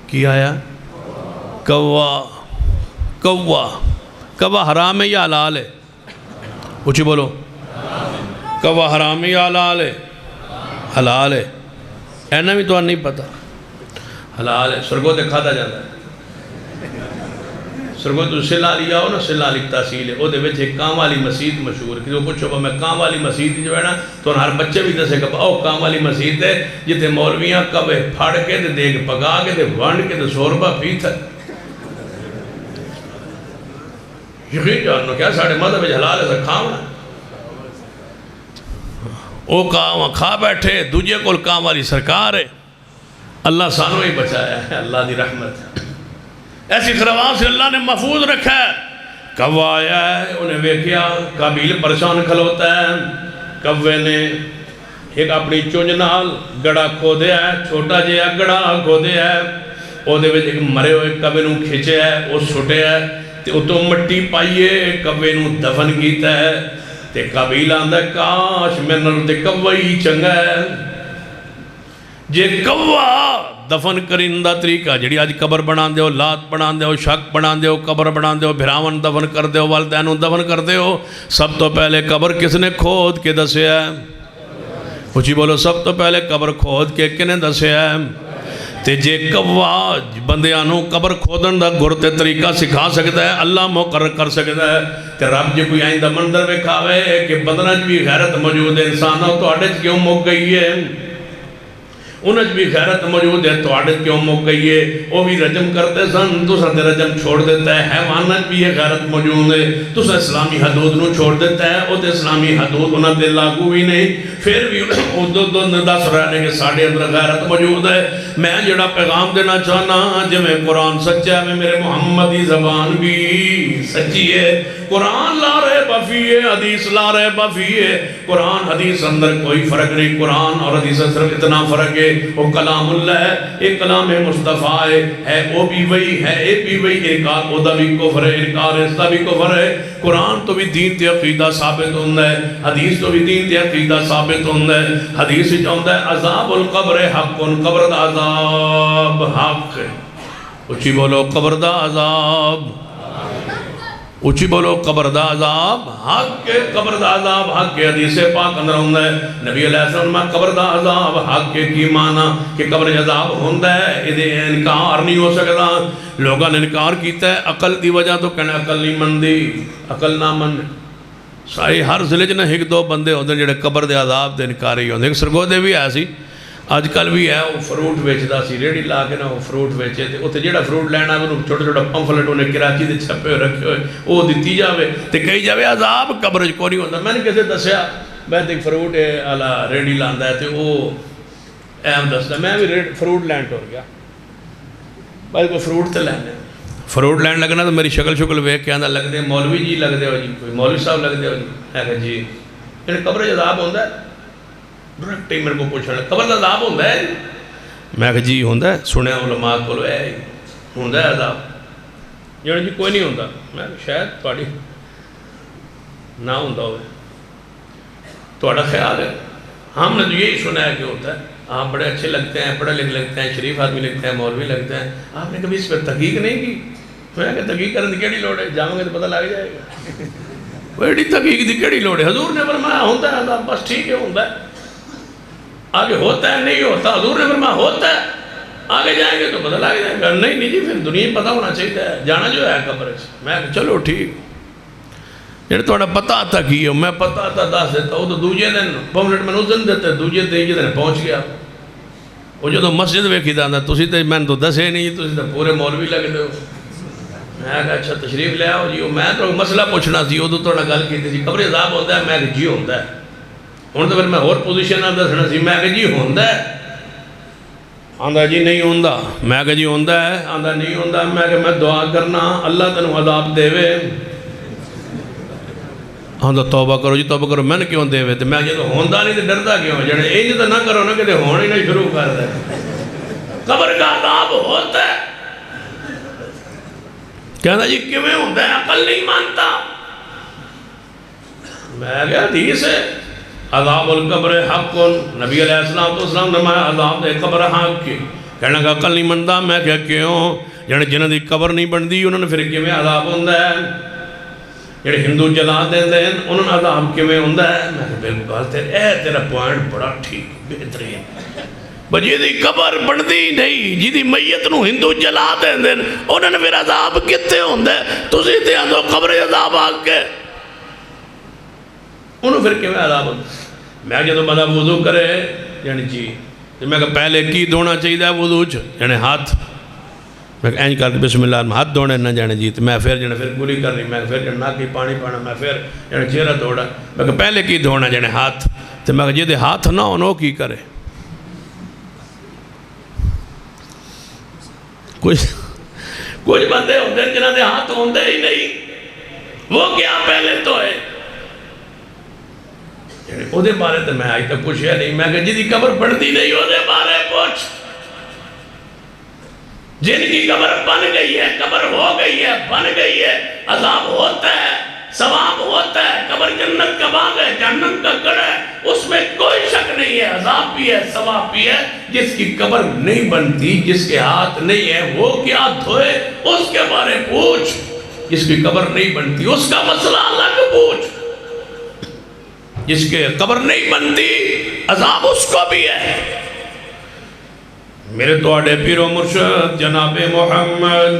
کی آیا؟ کوا۔ کوا حرام ہے یا حلال ہے؟ اچھی بولو، کوا حرام ہے یا حلال ہے؟ حلال ہے، اینا بھی تو نہیں پتا، حلال ہے، سرگو تے کھاتا جاتا ہے۔ سرگو تو سلا لیا ہو نا، سلا لی تحصیل ہے، وہ دے ویچ ایک کام والی مسجد مشہور ہے، کسی کو پوچھو میں کام والی مسجد جو ہے نا تو ہر بچے بھی دسے کہ او کام والی مسجد ہے جتے مولویاں کبے پھاڑ کے دے دیکھ پکا کے دے وانڈ کے دے 100 روپہ پیتا ہے۔ یقین جانو کیا ساڑھے مذہب حلال ہے کھاؤنا، او کام کھا بیٹھے دوجے کول کام والی سرکار ہے، اللہ سانو ہی بچایا ہے، اللہ دی رحمت ہے، ایسی خرابات سے اللہ نے محفوظ رکھا ہے۔ کوا آیا ہے، انہیں ویکھیا قابیل پریشان کھلوتا ہے، کوے نے ایک اپنی چونج نال گڑا کھو دیا ہے، چھوٹا جہا گڑا کھو دیا ہے، او دے وچ ایک مرے ہوئے کوے نوں کھچے ہے، او سٹے ہے، تے اتوں مٹی پائیے کبے نو دفن کیتا ہے تے قبیلہ آندا کاش میرے نال تے کوا ہی چنگا ہے جے کوا دفن کرندہ طریقہ جڑی آج قبر بنا دے ہو لات بنا دے ہو شک بنا دے ہو قبر بنا دے ہو بھراون دفن کر دے ہو والدینوں دفن کر دے ہو سب تو پہلے قبر کس نے کھود کے دسے ہے اچھی بولو سب تو پہلے قبر کھود کے کنے دسے ہے تے جے کوا بندیانوں قبر کھودن دا گرتے طریقہ سکھا سکتا ہے اللہ مقرر کر سکتا ہے تے رب جے کوئی آئندہ منظر میں کھاوے کہ بدنج بھی غیرت موجود ہے انسانوں تو اڈج کیوں مک گئی ہے انج بھی غیرت موجود ہے تو اڈج کیوں مک گئی ہے وہ بھی رجم کرتے سن تو سن رجم چھوڑ دیتا ہے حیوانت بھی یہ غیرت موجود ہے تو سن اسلامی حدود نو چھوڑ دیتا ہے وہ تے اسلامی حدود انہاں تے لاگو بھی نہیں پھر بھی دو دس رہنے کے ساڑھے اندر غیرت موجود ہے میں جڑا پیغام دینا چاہنا جو میں قرآن سچا ہے میرے محمدی زبان بھی سچی ہے قرآن لا رہے بفی ہے حدیث لا رہے بفی ہے قرآن حدیث اندر کوئی فرق نہیں قرآن اور حدیث صرف اتنا فرق ہے وہ کلام اللہ ہے ایک کلام مصطفیٰ ہے وہ بھی وہی ہے ایک بھی وہی انکار اودا بھی کفر ہے انکار اس بھی کفر ہے قرآن تو بھی دین تے عقیدہ ثابت ہوندہ ہے حدیث تو بھی دین تے عقیدہ ثابت ہوندہ ہے حدیث چاہتا ہے عذاب القبر حق قبر دا عذاب حق اچھی بولو قبر دا عذاب اچھی بولو قبر دا عذاب حق کے قبر دا عذاب حق کے حدیث پاک اندر ہوندہ ہے نبی علیہ السلام میں قبر دا عذاب حق کے کی معنی کہ قبر عذاب ہوندہ ہے یہ انکار نہیں ہو سکتا لوگاں نے انکار کیتا ہے عقل دی وجہ تو کہنا عقل نہیں مندی عقل نہ مند ساری ہر ضلع چ نہ ایک دو بندے ہوندے جڑے قبر دے عذاب دے انکاری ہوندے ایک سرگودے بھی ایسی آج کل بھی ہے وہ فروٹ ویچدا سی ریڑھی لا کے نا وہ فروٹ ویچے تے اوتھے جڑا فروٹ لینا انہوں چھوٹا چھوٹا پمفلٹ انہیں کراچی دے چھپے رکھے ہوئے وہ دتی جاوے تے کہی جاوے عذاب قبر وچ کوئی نہیں ہوندا میں نے کسے دسیا میں تے فروٹ والا ریڑھی لاندا ہے تے وہ اہم دسدا میں بھی فروٹ لین ٹر گیا بھائی کوئی فروٹ تے لینا فروٹ لین لگنا تو میری شکل ویکھ کے آندا لگدے مولوی جی لگدے ہو جی کوئی مولوی صاحب لگدے ہو جی میں کہا جی یعنی قبر وچ عذاب ہوندا ہے ڈائریکٹ میرے کو پوچھنا قبر دا عذاب ہوندہ ہے میں کہا جی ہوندہ ہے سنے علماء کو ہے ہوندہ ہے عذاب یعنی جی کوئی نہیں ہوندہ میں شاید تھوڑی نہ ہوندہ ہوئے تھوڑا خیال ہے ہم نے تو یہی سنا ہے کہ ہوتا ہے آپ بڑے اچھے لگتے ہیں پڑھے لکھ لگتے ہیں شریف آدمی لگتے ہیں مولوی لگتے ہیں آپ نے کبھی اس پر تحقیق نہیں کی میں کہا تحقیق کرنے کی کیڑی لوڑ ہے جاؤں گے تو پتہ لگ جائے گا بڑی تحقیق دی کیڑی لوڑ ہے حضور نے فرمایا ہوتا ہے عذاب بس ٹھیک ہے ہوتا ہے آگے ہوتا ہے نہیں ہوتا حضور نے فرمایا ہوتا ہے آگے جائیں گے تو پتہ لگ جائے گا نہیں جی پھر دنیا پتہ ہونا چاہیے جانا جو ہے قبر سے میں چلو ٹھیک جڑے تھوڑا پتہ آتا کی ہو میں پتہ آتا دس دیتا وہ تو دوجے دن پمفلٹ میں نوزن دیتے دوجے دن پہنچ گیا وہ جو تو مسجد ویکھی دا تسی تے میں تو دسے نہیں تسی تے پورے مولوی لگ دے ہو میں کہا اچھا تشریف لے آؤ جی میں تو مسئلہ پوچھنا سی ادو تو گل کی تھی قبر عذاب ہوتا ہے میں کہ جی ہوتا ہے ہوں تو پھر میں اور پوزیشن نہ دسنا سی میں کہ جی ہوتا ہے آندا جی نہیں ہوتا میں کہ جی ہوتا ہے آندا نہیں ہوتا میں کہ میں دعا کرنا اللہ تینوں عذاب دے وے آندا توبہ کرو میں نے کیوں دے وے میں جب ہوتا نہیں تو ڈرتا کیوں جڑے یہ تو نہ کرو نا کہ ہونے نہیں شروع کر دے قبر کا عذاب ہوتا ہے کہنا جی کیویں ہوتا ہے عقل نہیں مانتا میں کہا حدیث ہے عذاب القبر حق نبی علیہ السلام نے فرمایا عذاب دے قبر حق کی کہنا کہ عقل نہیں مانتا میں کہا کیوں جڑے جنہاں دی قبر نہیں بندی انہوں نے پھر کیویں عذاب ہوندا ہے جڑے ہندو جلا دیندے ہیں انہوں نے عذاب کیویں ہوندا ہے میں کہا بالکل تیرا پوائنٹ بڑا ٹھیک بہترین بجی دی قبر بندی نہیں جی دی میت نو ہندو جلا دیندے انہوں نے پھر عذاب کتے ہوندے تسی تے آندو قبر عذاب آگ کے انہوں پھر کیویں عذاب ہوندے میں جدو بندہ وضو کرے یعنی جی میں کہا پہلے کی دھونا چاہیے وضو چ یعنی ہاتھ میں اینج کر کے بسم اللہ ہاتھ دھونے نہ جانے جی میں پھر جانے پھر گلی کرنی میں پھر جانے ناکی پانی پانا میں پھر جانے چہرہ دھوڑا میں کہا پہلے کی دھونا جانے ہاتھ تو میں کہا جی دے ہاتھ نہ ہونا کی کرے کچھ بندے ہوتے ہیں جنہاں دے ہاتھ ہوندے ہی نہیں وہ کیا پہلے تو ہے او دے بارے تو میں آئی تک پوچھیا نہیں میں کہا جی دی قبر بڑھتی نہیں او دے بارے پوچھ جن کی قبر بن گئی ہے، قبر ہو گئی ہے، بن گئی ہے، عذاب ہوتا ہے، ثواب ہوتا ہے، قبر جنت کا باغ ہے، جہنم کا گڑھ ہے، اس میں کوئی شک نہیں ہے، عذاب بھی ہے، ثواب بھی ہے۔ جس کی قبر نہیں بنتی، جس کے ہاتھ نہیں ہے، وہ کیا دھوئے، اس کے بارے پوچھ۔ جس کی قبر نہیں بنتی اس کا مسئلہ الگ پوچھ، جس کے قبر نہیں بنتی عذاب اس کو بھی ہے۔ میرے توڑے پیر و مرشد جناب محمد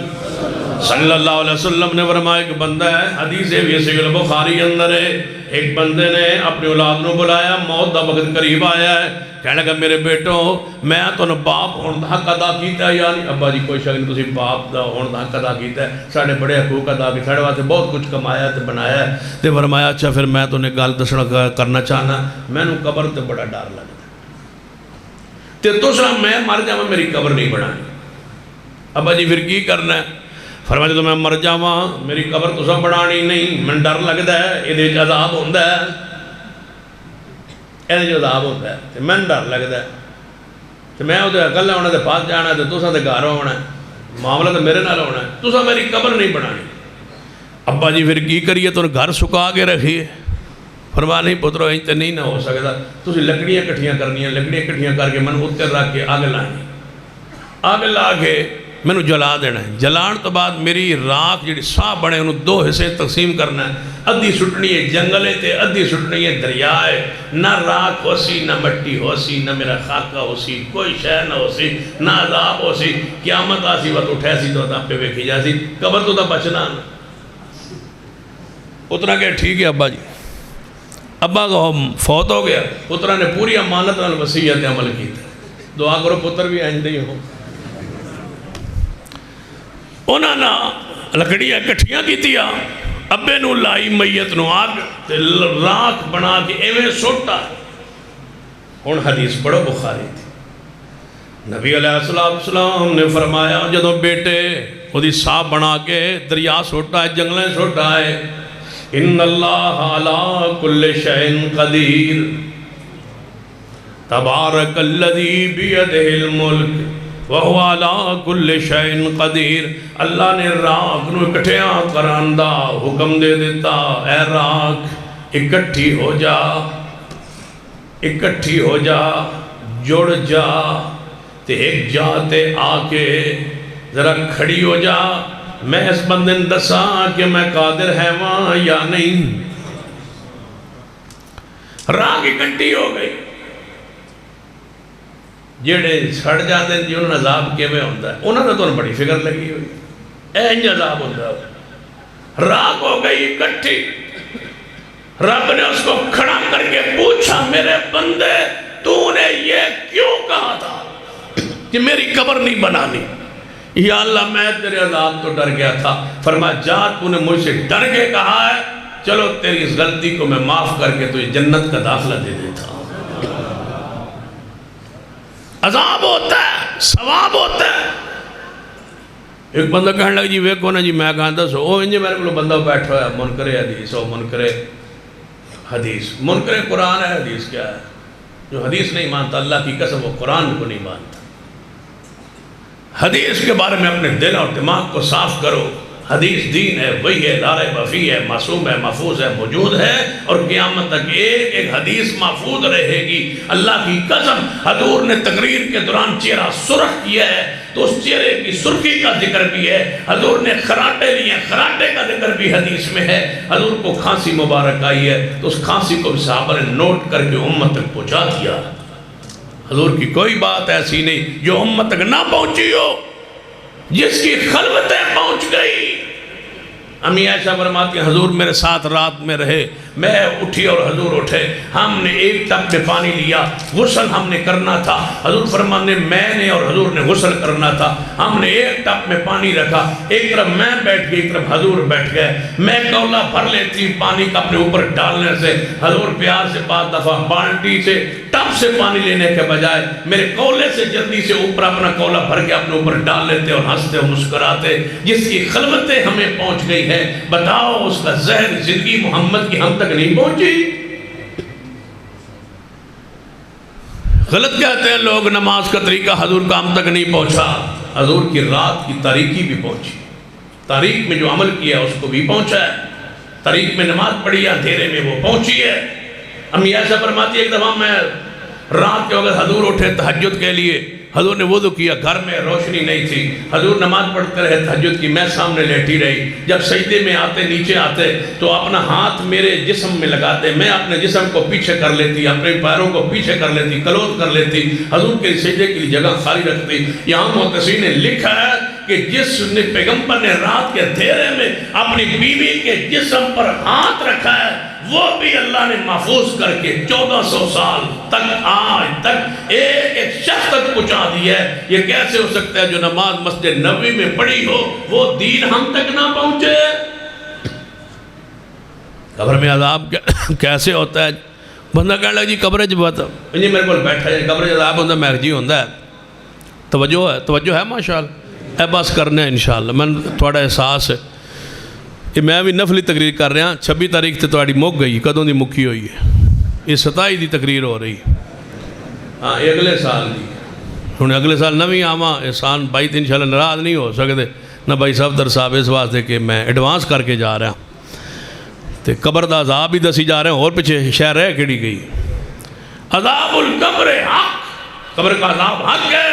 صلی اللہ علیہ وسلم نے فرمایا کہ بندہ ہے، حدیث ہے بھی صحیح البخاری اندر ہے، ایک بندے نے اپنی اولاد نو بلایا، موت دا وقت قریب آیا ہے، کہنے لگا میرے بیٹو میں تو نہ باپ ہون دا حق ادا کیتا ہے، یعنی ابا جی کوئی شک نہیں تسی باپ دا ہون دا حق ادا کیتا ہے، ساڑھے بڑے حقوق ادا کی، ساڑھے واسطے بہت کچھ کمایا تے بنایا ہے، تے فرمایا اچھا پھر میں تو نے گل دسنا کرنا چاہنا، میں نو قبر تے بڑا ڈر لگتا تے دوسرا میں مر جاواں میری قبر نہیں بنانی۔ ابا جی پھر کی کرنا ہے؟ فرمایا تو میں مر جاواں میری قبر تساں بنانی نہیں، میں ڈر لگدا ہے یہ دے عذاب ہوندا ہے، یہ دے عذاب ہوندا ہے تے میں ڈر لگدا ہے تے میں اودے اکلے ہونا تے پاس جانا تے تساں تے گھر ہونا ہے، معاملہ تے میرے نال ہونا ہے، تساں میری قبر نہیں بنانی۔ ابا جی پھر کی کریے تو گھر سکا کے رکھیے؟ فرمایا نہیں پترو این تے نہیں نہ ہو سکتا، تسی لکڑیاں کٹھیاں کرنیاں، لکڑیاں کٹھیاں کر کے میں اتر رکھ کے آگ لانی، آگ لا کے میں نے جلا دینا ہے، جلان تو بعد میری راکھ جڑی ساہ بڑے انہوں دو حصے تقسیم کرنا ہے، ادھی سٹنی ہے جنگلے تے ادھی سٹنی ہے دریا ہے، نہ راکھ ہو سی نہ مٹی ہو سی نہ میرا خاکہ ہو سی، کوئی شے نہ ہو سی نہ عذاب ہو سی، قیامت آسی وقت اٹھے سی تو آپ پہ ویکھی جا سی، قبر تو بچنا نا۔ اتنا کہ ٹھیک ہے ابا جی، ابا کو فوت ہو گیا، پترہ نے پوری امانت نال وصیت عمل کی تھا، دعا کرو پتر بھی آئندہ ہی ہو۔ انہاں نا لکڑیاں کٹھیاں کی تیا، ابے نو لائی میت نو آگ تے راکھ بنا کے ایویں سوٹا۔ ہن حدیث پڑھو بخاری تھی، نبی علیہ السلام نے فرمایا جدو بیٹے وہ دی ساہ بنا کے دریا سوٹا ہے، جنگلیں سوٹا ہے، ان اللہ علی کل شیء قدیر تبارک الذی بیدہ الملک وَهُوَ عَلَىٰ كُلِّ شَيْءٍ قَدِيرٌ۔ اللہ نے راکھ نو اکٹھیاں کران دا حکم دے دیتا، اے راکھ اکٹھی ہو جا، اکٹھی ہو جا، جڑ جا، تے ایک جا تے آ کے ذرا کھڑی ہو جا، میں اس بندے نے دسا کہ میں قادر ہے وہاں یا نہیں۔ راکھ اکٹھی ہو گئی، جیڑے سڑ جاتے ہیں انہوں نے عذاب کیویں ہوتا ہے، انہوں نے تو بڑی فکر لگی ہوئی، اینج عذاب ہوتا ہے۔ راکھ ہو گئی اکٹھی، رب نے اس کو کھڑا کر کے پوچھا میرے بندے تو نے یہ کیوں کہا تھا کہ میری قبر نہیں بنانی؟ یا اللہ میں تیرے عذاب تو ڈر گیا تھا، فرمایا جا تو نے مجھ سے ڈر کے کہا ہے، چلو تیری اس غلطی کو میں معاف کر کے تجھے جنت کا داخلہ دے دیتا ہوں۔ عذاب ہوتا ہے، ثواب ہوتا ہے۔ ایک بندہ کہنے لگا جی ویکو نا جی، میں کہاں سو او انجے میرے کو بندہ بیٹھا ہے، منکر حدیث ہو، منکر حدیث، منکر قرآن ہے، حدیث کیا ہے؟ جو حدیث نہیں مانتا اللہ کی قسم وہ قرآن کو نہیں مانتا۔ حدیث کے بارے میں اپنے دل اور دماغ کو صاف کرو، حدیث دین ہے، وہی ہے، لا ریب فیہ ہے، معصوم ہے، محفوظ ہے، موجود ہے، اور قیامت تک ایک ایک حدیث محفوظ رہے گی۔ اللہ کی قسم حضور نے تقریر کے دوران چہرہ سرخ کیا ہے تو اس چہرے کی سرخی کا ذکر بھی ہے، حضور نے خراٹے لیے، خراٹے کا ذکر بھی حدیث میں ہے، حضور کو کھانسی مبارک آئی ہے تو اس کھانسی کو بھی صحابہ نے نوٹ کر کے امت تک پہنچا دیا۔ حضور کی کوئی بات ایسی نہیں جو امت تک نہ پہنچی ہو، جس کی خلوتیں پہنچ گئی۔ امی عائشہ فرماتی ہیں حضور میرے ساتھ رات میں رہے، میں اٹھی اور حضور اٹھے، ہم نے ایک ٹب میں پانی لیا، غسل ہم نے کرنا تھا، حضور فرمانے میں نے اور حضور نے غسل کرنا تھا، ہم نے ایک ٹب میں پانی رکھا، ایک طرف میں بیٹھ گئی، ایک طرف حضور بیٹھ گئے، میں کولا بھر لیتی پانی کا اپنے اوپر ڈالنے سے، حضور پیار سے 5 دفعہ بالٹی سے ٹب سے پانی لینے کے بجائے میرے کولے سے جلدی سے اوپر اپنا کولا بھر کے اپنے اوپر ڈال لیتے اور ہنستے اور مسکراتے۔ جس کی خلوتیں ہمیں پہنچ گئی ہے، بتاؤ اس کا زہر زندگی محمد کی ہم تک نہیں پہنچی؟ غلط کہتے ہیں لوگ نماز کا طریقہ حضور کا ہم تک نہیں پہنچا. حضور کی رات کی تاریکی بھی پہنچی. تاریک میں جو عمل کیا اس کو بھی پہنچا ہے. تاریک میں نماز پڑھی ہے, اندھیرے میں وہ پہنچی ہے. امی عائشہ فرماتی ہے ایک دفعہ میں رات کے وقت حضور اٹھے تہجد کے لیے, حضور نے وضو کیا, گھر میں روشنی نہیں تھی, حضور نماز پڑھتے رہے تہجد کی, میں سامنے لیٹی رہی. جب سجدے میں آتے نیچے آتے تو اپنا ہاتھ میرے جسم میں لگاتے, میں اپنے جسم کو پیچھے کر لیتی, اپنے پیروں کو پیچھے کر لیتی, کلوز کر لیتی, حضور کے سجدے کے لیے جگہ خالی رکھتی. یہاں محدثین نے لکھا ہے کہ جس نے پیغمبر نے رات کے اندھیرے میں اپنی بیوی کے جسم پر ہاتھ رکھا ہے وہ بھی اللہ نے محفوظ کر کے 1400 سال تک آج تک ایک شخص تک پہنچا دیا ہے. یہ کیسے ہو سکتا ہے جو نماز مسجد نبوی میں پڑھی ہو وہ دین ہم تک نہ پہنچے؟ قبر میں عذاب کیسے ہوتا ہے؟ بندہ کہنے لگا جی قبر جب بات جی میرے کو بیٹھا ہے قبر عذاب ہوتا ہے, میں جی ہوتا ہے. توجہ ہے ماشاءاللہ, بس کرنا ہے انشاءاللہ. میں تھوڑا احساس ہے کہ میں بھی نفلی تقریر کر رہا. 26 تاریخ تے تواڈی مک گئی, کدوں دی مکی ہوئی ہے؟ یہ 27 دی تقریر ہو رہی. ہاں یہ اگلے سال دی. ہوں اگلے سال نویں آواں احسان بھائی تے انشاءاللہ ناراض نہیں ہو سکتے نہ بھائی صفدر صاحب, اس واسطے کہ میں ایڈوانس کر کے جا رہا تے قبر دا عذاب بھی دسی جا رہے ہیں. اور پیچھے شہر رہ کیڑی گئی؟ عذاب القبر حق, قبر کا عذاب حق ہے.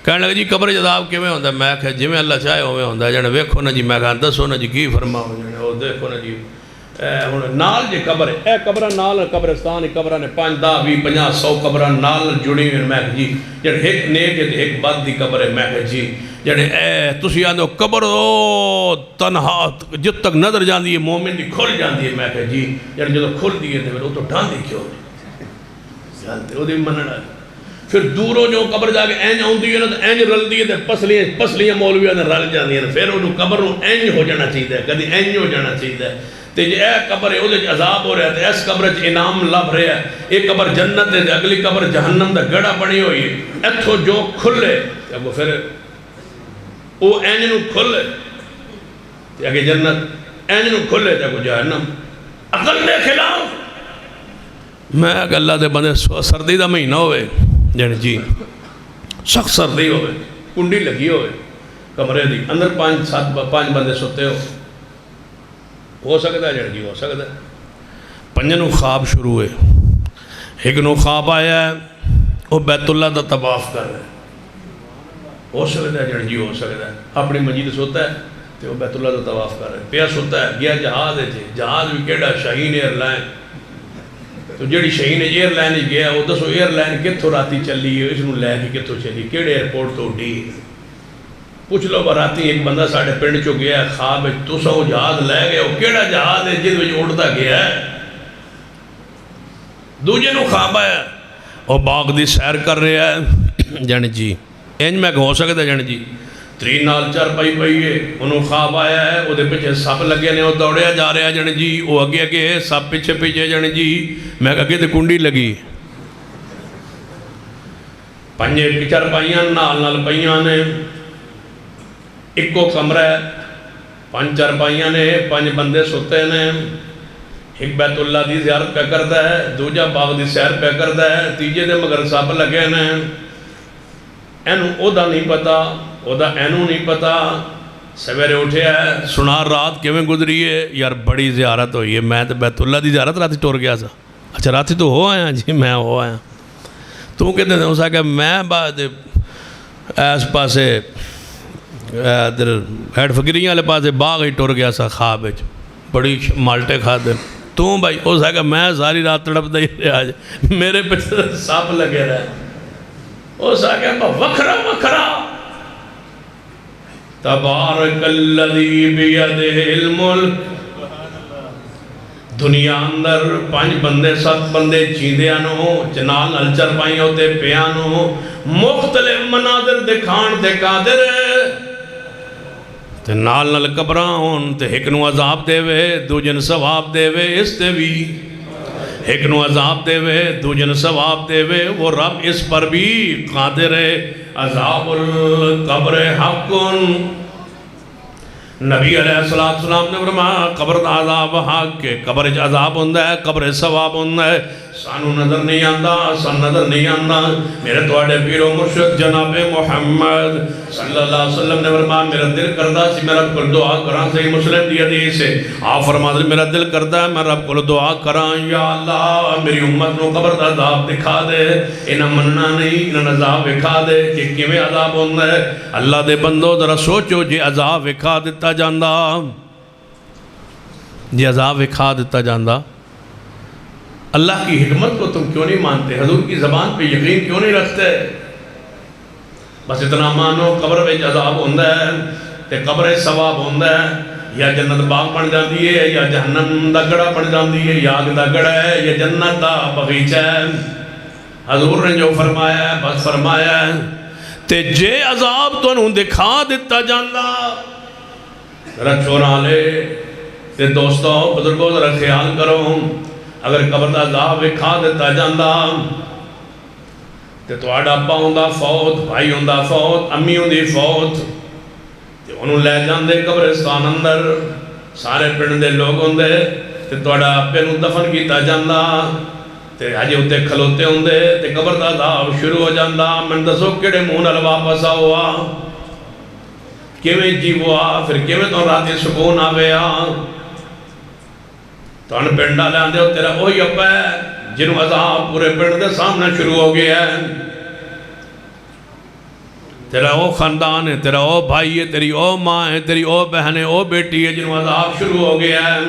کہنے لگا جی قبر عذاب کیویں ہوندا ہے؟ میں کہا جویں اللہ چاہے اوویں ہوندا ہے. جانے ویکھو نا جی, میں کہا دسو نا جی کی فرماؤ. جانے او دیکھو نا جی ہن نال جی قبر ہے, اے قبراں نال قبرستان قبراں نے 5 10 20 50 100 قبراں نال جڑی ہوئی. میں کہا جی جڑے ایک نیک ہے تے ایک بد دی قبر ہے. میں کہا جی جڑے اے تسی آندے قبر او تنہا جت تک نظر جاندی ہے مومن دی کھل جاندی ہے. میں کہا جی جڑے جدوں کھل دی ہے تے پھر او تو ڈھاندی کیوں جانتے او دی مننا. پھر دوروں جو قبر جا کے اینج آؤندی ہے نا تو اینج رل دی ہے تے پسلیاں مولویاں نے رل جاندی ہیں. پھر انہوں قبر نوں اینج ہو جانا چاہیے, کدی اینج ہو جانا چاہیے. تے جے اے قبر ہے او دے عذاب ہو رہا ہے تے اس قبر وچ انعام لب رہا ہے. ایک قبر جنت ہے تے اگلی قبر جہنم دا گڑا بنی ہوئی ہے. ایتھوں جو کھلے تے اگوں پھر او اینج نوں کھلے تے اگے جنت, اینج نوں کھلے تے اگوں جہنم. عقل دے خلاف. میں کہ اللہ دے بندے سردی دا مہینہ ہوئے جن جی سخت سردی ہوئے, کنڈی لگی ہوئے کمرے دی, اندر 5 بندے ستے ہو سکتا ہے جن جی, ہو سکتا ہے. 5 نوں خواب شروع ہوئے. ایک نوں خواب آیا ہے وہ بیت اللہ دا طواف کر رہا ہے. ہو سکتا ہے جن جی, ہو سکتا ہے. اپنی منجی سوتا ہے تو وہ بیت اللہ دا طواف کر رہا ہے. پیا سوتا ہے, گیا جہاز ہے جی, جہاز بھی کیڑا شاہین ایئر لائن. تو جڑی شاہین ایئر لائن گیا وہ دسو ایئر لائن کتوں راتی چلی ہے, اس نوں لے کے کتوں چلی, کیڑے ایئرپورٹ تو اڈی. پوچھ لو راتی ایک بندہ ساڑھے پنڈ چو گیا خواب تسا وہ جہاز لے گیا, وہ کیڑا جہاز ہے جس وچ اڑتا گیا ہے. دوجے نوں خواب آیا وہ باغ دی سیر کر رہا ہے جن جی. انج میں ہو سکتا ہے جن جی 3 نال 4 پئی پئی ہے, انہوں خواب آیا ہے وہ دے پیچھے سپ لگے نے, وہ دوڑیا جا رہا ہے جن جی, وہ اگے اگے سپ پیچھے پیچھے جن جی. میں کہا کہ تے کنڈی لگی 5 چارپائیاں نال پئیاں نے, ایکو کمرہ ہے 5 چارپائیاں نے, 5 بندے ستے نے. ایک بیت اللہ دی زیارت پہ کرتا ہے, دوجا باغ دی سیر پہ کرتا ہے, تیجے دے مگر سپ لگے نے. اینو او دا نہیں پتا, او دا اینو نہیں پتا. سویرے اٹھے ہے, سنا رات کیویں گزری ہے؟ یار بڑی زیارت ہوئی ہے, میں تو بیت اللہ دی زیارت راتی ٹور گیا سا. اچھا راتی تو ہو آیا جی, میں ہو آیا. تو کہتے ہیں اسا کہ میں بعد ایس پاسے ادھر ہیڈ فقیریاں والے پاسے باغ ہی ٹور گیا سا خواب وچ, بڑی مالٹے کھاتے. تو بھائی اسا کہ میں ساری رات تڑپدا ہی رہا, میرے پیچھے سپ لگے رہے. اسا کہ وکھرا وکھرا تبارک الذی بیدہ الملک. دنیا اندر 5 بندے 7 بندے چیندیاں نو, چنال نل چرپائیاں ہوتے پیانو, مختلف مناظر دکھان دے قادر. تے نال نل قبراں ہون تے ایک نو عذاب دے وے دوجن ثواب دے وے. اس تے بھی ایک نو عذاب دے وے دوجن ثواب دے وے, وہ رب اس پر بھی قادر ہے. عذاب القبر حق. نبی علیہ السلام نے فرمایا قبر دا عذاب حق کے, قبر عذاب ہوندا ہے, قبر ثواب ہوندا ہے. سانو نظر نہیں آندا، سان نظر نہیں آندا۔ میرے توڑے پیر و مرشد جناب محمد صلی اللہ علیہ وسلم نے فرمایا میرا دل کردہ سی میں رب کو دعا کراں، صحیح مسلم دی حدیث ہے۔ آپ فرما دے میرا دل کردہ ہے میں رب کو دعا کراں، یا اللہ میری امت نو قبر دا عذاب دکھا دے، انہاں مننا نہیں، انہاں عذاب دکھا دے کہ کیویں عذاب ہوندا ہے۔ اللہ دے بندو ذرا سوچو جے عذاب دکھا دتا جاندا، جے عذاب دکھا دتا جاندا، اللہ کی حکمت کو تم کیوں نہیں مانتے؟ حضور کی زبان پہ یقین کیوں نہیں رکھتے؟ بس اتنا مانو قبر میں عذاب ہوندہ ہے تے قبر ثواب ہوندہ ہے، یا جنت باغ بن جاندی ہے یا جہنم دا گڑا بن جاندی ہے، یا آگ دا گڑا ہے یا جنت دا بغیچہ ہے۔ حضور نے جو فرمایا ہے بس فرمایا ہے۔ تے جے عذاب تو انہوں دکھا دیتا جاندا، ذرا چورا لے تے دوستو بزرگوں ذرا خیال کرو، اگر قبر دا عذاب دکھا دیتا جاندا تے تواڈا ابا ہوندا فوت، بھائی ہوندا فوت، امی ہوندی فوت، تے انہوں لے جاندے قبرستان اندر، سارے پنڈ دے لوگ ہوندے تے تواڈا ابے نوں دفن کیتا جاندا تے ہجے اُتے کھلوتے ہوندے تے قبر دا عذاب شروع ہو جاندا۔ من دسو کیڑے منہ نال واپس آؤا، کیویں جیوا، پھر کیویں تو راتی سکون آویا؟ تو ان پنڈا لے آندے ہو تیرا اوہی ابا ہے جنہوں عذاب پورے پنڈ دے سامنے شروع ہو گیا ہے، تیرا او خاندان ہے، تیرا او بھائی ہے، تیری او ماں ہے، تیری او بہن ہے، او بیٹی ہے جنہوں عذاب شروع ہو گیا ہے۔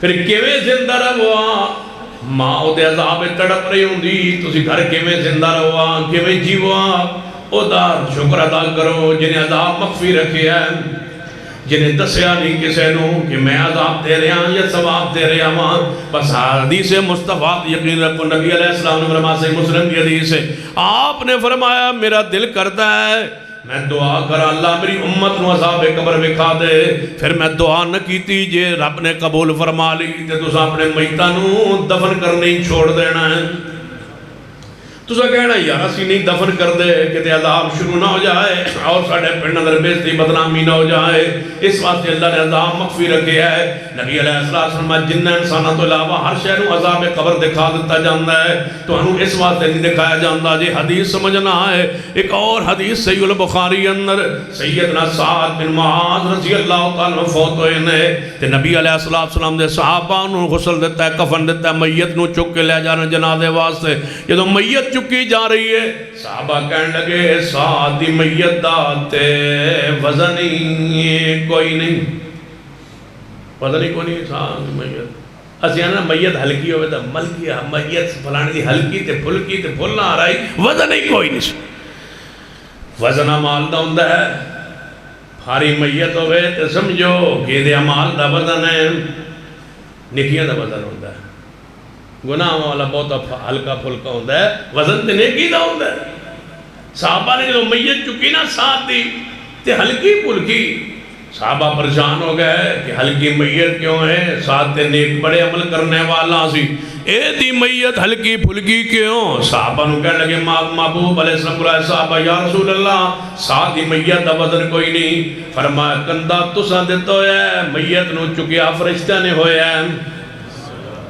پھر کیویں زندہ رہوا؟ ماں او دے عذاب تڑپ رہی ہوں دی، تسی گھر کیویں زندہ رہوا، کیویں جیوا؟ او دا شکر ادا کرو جنہیں عذاب مخفی رکھے ہے، جنہیں دسیا نہیں کسے نو کہ میں عذاب دے رہا یا ثواب دے رہا ماں۔ بس حدیث مصطفیٰ یقین رکھو، نبی علیہ السلام نے فرمایا، صحیح مسلم کی حدیث ہے، آپ نے فرمایا میرا دل کرتا ہے میں دعا کرا اللہ میری امت نو عذاب قبر بکھا دے، پھر میں دعا نہ کیتی جے رب نے قبول فرما لی تے تسا اپنے میتاں نو دفن کرنے ہی چھوڑ دینا ہے۔ تسا کہنا یار اسی نہیں دفن کر دے کہ عذاب شروع نہ ہو جائے اور ساڑھے پنڈ اندر بےزتی بدنامی نہ ہو جائے، اس واسطے اللہ نے عذاب مخفی رکھے ہے۔ نبی علیہ السلام جنہ انسانہ تو علاوہ ہر شے نو عذاب قبر دکھا دیتا جاندا ہے، تو انہوں اس واسطے نہیں دکھایا جاندا جی حدیث سمجھنا ہے۔ ایک اور حدیث صحیح البخاری اندر سیدنا سعد بن معاذ رضی اللہ تعالیٰ فوت ہوئے نے تے نبی علیہ السلام دے صحابہ انہوں غسل دیتا ہے، کفن دیتا ہے، میت نو چک کے لے جانا جنازے واسطے۔ یہ تو میت چکی جا رہی ہے، صحابہ کہنے لگے سعد دی میت داتے وزن ہی کوئی نہیں، وزن ہی کوئی نہیں سعد دی میت۔ اسی آنا میت ہلکی ہوئے تھا ملکی ہے، میت فلانی دی ہلکی تے پھل نہ آ رہی، وزن ہی کوئی نہیں۔ وزن عمال دا ہوندہ ہے، بھاری میت ہوئے تے سمجھو کہ دے عمال دا وزن ہے، نکیاں دا وزن ہوندہ ہے، گناہ والا بہت ہلکا پھلکا ہوندہ ہے، وزن تے نیکی دا ہوندہ ہے۔ صحابہ نے جو میت چکی نا ساتھ دی تے ہلکی پھلکی، صحابہ پریشان ہو گئے کہ ہلکی میت کیوں ہے، ساتھ تے نیک بڑے عمل کرنے والا سی، اے دی میت ہلکی پھلکی کیوں؟ صحابہ نو کہنے لگے محبوب علیہ السلام بلائے صحابہ یا رسول اللہ ساتھ دی میت دا وزن کوئی نہیں، فرمایا کندہ تساں دیتو ہے، میت نو چکیا فرشتہ نے ہویا ہے،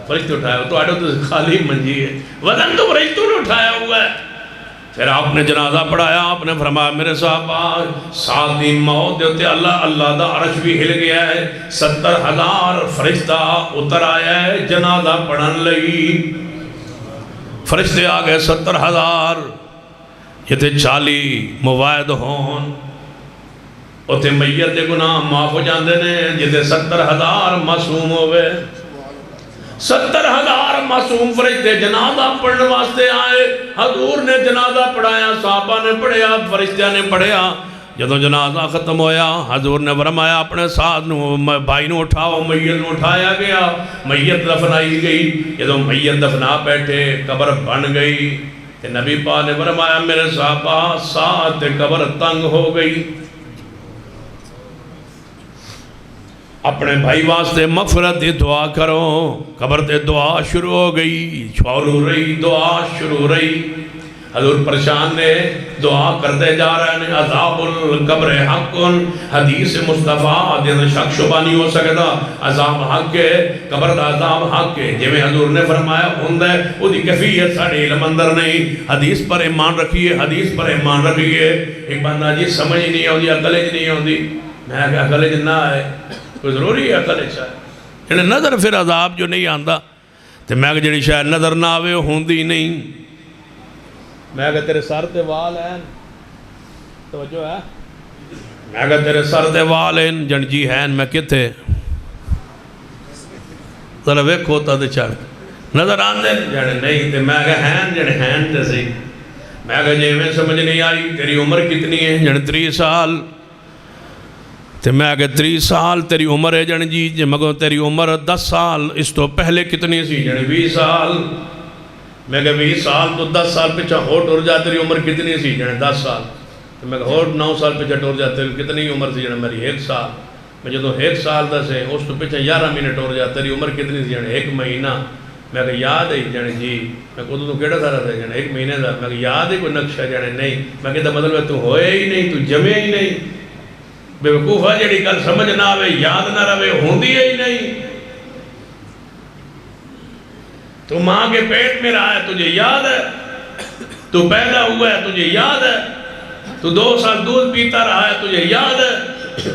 فرشتہ اٹھایا تو آڑو تو خالی منجی ہے، وزن تو فرشتہ نے اٹھایا ہوا ہے۔ پھر آپ نے جنازہ پڑھایا، آپ نے فرمایا میرے صحابہ ساتھ دی موت دیتے اللہ دا عرش بھی ہل گیا ہے، 70,000 فرشتہ اتر آیا ہے جنازہ پڑھن لئی، فرشتے آگئے 70,000، یہ تے 40 مواعد ہون، اتے میت دے گناہ معاف ہو جاندے نے، جتے 70,000 معصوم ہوئے، 70,000 معصوم فرشتے جنازہ پڑھنے واسطے آئے، حضور نے جنازہ پڑھایا، صحابہ نے پڑھیا، فرشتہ نے پڑھیا۔ جدو جنازہ ختم ہویا حضور نے فرمایا اپنے ساتھ بھائی نو اٹھاؤ، میت نو اٹھایا گیا، میت دفنائی گئی۔ جدو میت دفنا بیٹھے قبر بن گئی کہ نبی پاک نے فرمایا میرے صحابہ ساتھ قبر تنگ ہو گئی، اپنے بھائی واسطے مغفرت دی دعا کرو۔ قبر تے دعا شروع ہو گئی، شروع رہی دعا شروع رہی، حضور پریشان نے دعا کرتے جا رہے ہیں عذاب القبر حق حدیث مصطفیٰ جن شک شبہ نہیں ہو سکتا عذاب حق ہے قبر دا عذاب حق ہے جی میں حضور نے فرمایا ہوندہ ہے وہ دی کفیت ساڑھے علم اندر نہیں حدیث پر ایمان رکھیے حدیث پر ایمان رکھیے ایک بندہ جی سمجھ نہیں ہوندی عقلج نہیں ہوندی میں کہا عقلج نہ آئے کوئی ضروری ہے عقلج ہے یعنی نظر پھر عذاب جو نہیں آندہ تو میں کہا جڑی شاید نظر نہ آوے ہوندی نہیں میں کہا تیرے سر تے وال ہیں توجہ ہے میں کہا تیرے سر تے وال ہیں جن جی ہیں میں کتے ذرا ویک ہوتا دے چڑھ نظر آندے جانے نہیں تے میں کہا ہیں جانے ہیں تے سی میں کہا جی میں سمجھ نہیں آئی تیری عمر کتنی ہے جانے 30 سال تے میں کہا 30 سال تیری عمر ہے جانے جی مگو تیری عمر 10 سال اس تو پہلے کتنی سی جانے 20 سال میں کہا 20 سال تو 10 سال پچھا ہوٹ اور جا تیری عمر کتنی سی جانے 10 سال میں کہا ہوٹ 9 سال پچھا ٹور جاتے ہیں کتنی عمر سی جانے میری 1 سال میں جو 1 سال دا سے اس تو پچھا 11 مہینے ٹور جاتے ہیں عمر کتنی سی جانے 1 مہینہ میں کہا یاد ہے جانے جی میں کہا تو کیڑا سارا تھا جانے 1 مہینے دا میں کہا یاد ہے کوئی نقشہ جانے نہیں میں کہتا مطلب ہے تو ہوئے ہی نہیں تو جمے ہی نہیں بے وقوفہ جڑی کل سمجھ نہ آوے یاد نہ رہے ہوندی ہی نہیں تو ماں کے پیٹ میں رہا ہے تجھے یاد ہے تو پیدا ہوا ہے تجھے یاد ہے تو 2 سال دودھ پیتا رہا ہے تجھے یاد ہے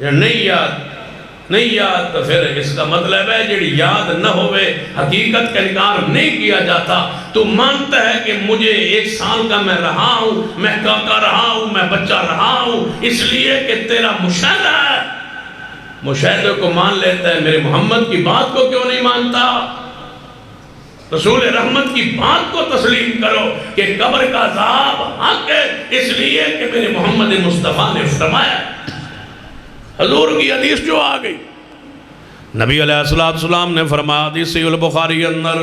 یا نہیں یاد تو پھر اس کا مطلب ہے جڑی یاد نہ ہوئے حقیقت کا انکار نہیں کیا جاتا تو مانتا ہے کہ مجھے 1 سال کا میں رہا ہوں میں کاکا رہا ہوں میں بچہ رہا ہوں اس لیے کہ تیرا مشاہدہ ہے مشاہدے کو مان لیتا ہے میرے محمد کی بات کو کیوں نہیں مانتا رسول رحمت کی بات کو تسلیم کرو کہ قبر کا عذاب حق ہے اس لیے کہ میرے محمد مصطفیٰ نے فرمایا حضور کی حدیث جو آ گئی نبی علیہ السلام نے فرمایا حدیث صحیح البخاری اندر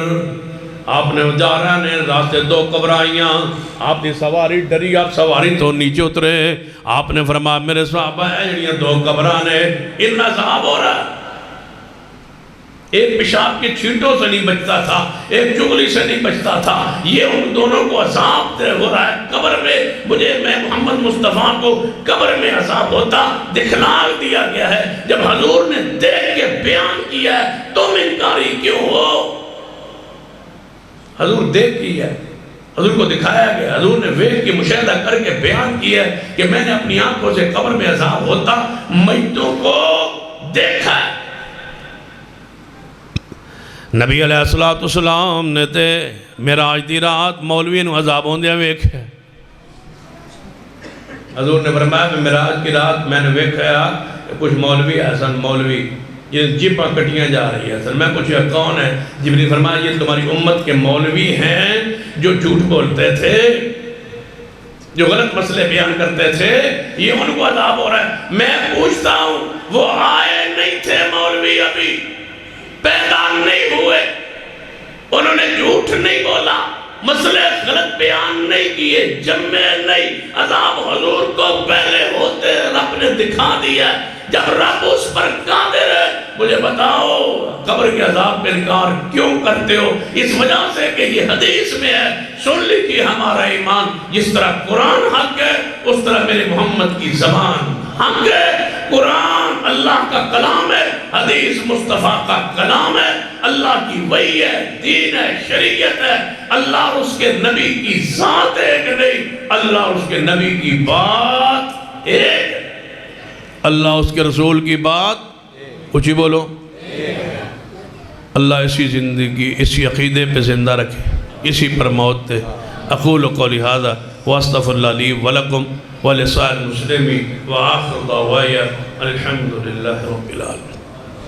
آپ نے جا رہے ہیں راستے 2 قبر آئیاں آپ نے سواری ڈری آپ سواری تو نیچے اترے آپ نے فرمایا میرے صحابہ ہیں یہ 2 قبرانے ان عذاب ہو رہا ہے ایک پیشاب کے چھینٹوں سے نہیں بچتا تھا ایک چگلی سے نہیں بچتا تھا یہ ان دونوں کو عذاب ہو رہا ہے قبر میں مجھے میں محمد مصطفیٰ کو قبر میں عذاب ہوتا دکھلا دیا گیا ہے جب حضور نے دیکھ کے بیان کیا ہے تم انکاری کیوں ہو حضور دیکھ کیا ہے حضور کو دکھایا گیا حضور نے ویکھ کے مشاہدہ کر کے بیان کیا ہے کہ میں نے اپنی آنکھوں سے قبر میں عذاب ہوتا میتوں کو دیکھا ہے نبی علیہ السلام نے تے معراج دی رات مولوی نو عذاب ہوندیا ویکھیا حضور نے فرمایا کہ معراج کی رات میں نے ویکھیا کہ کچھ مولوی حسن مولوی یہ جیپاں کٹیاں جا رہی ہے میں پوچھا کون ہے جبریل فرمایا یہ تمہاری امت کے مولوی ہیں جو جھوٹ بولتے تھے جو غلط مسئلے بیان کرتے تھے یہ ان کو عذاب ہو رہا ہے میں پوچھتا ہوں وہ آئے نہیں تھے مولوی ابھی پیدا نہیں ہوئے انہوں نے جھوٹ نہیں بولا مسئلے غلط بیان نہیں کیے جمع نہیں عذاب حضور کو پہلے ہوتے رب نے دکھا دیا جب رب اس پر قادر ہے مجھے بتاؤ قبر کے عذاب پہ انکار کیوں کرتے ہو اس وجہ سے کہ یہ حدیث میں ہے سن لیجیے ہمارا ایمان جس طرح قرآن حق ہے اس طرح میرے محمد کی زبان حق ہے قرآن اللہ کا کلام ہے حدیث مصطفیٰ کا کلام ہے اللہ کی وحی ہے دین ہے شریعت ہے اللہ اور اس کے نبی کی ذات ہے کہ نہیں اللہ اور اس کے نبی کی بات ایک ہے اللہ اس کے رسول کی بات کچھ ہی بولو اللہ اسی زندگی اسی عقیدے پہ زندہ رکھے اسی پر موت دے اقول قولی ھذا واستغفر اللہ لی ولکم ولسائر المسلمین وآخر دعوایا الحمدللہ رب العالمین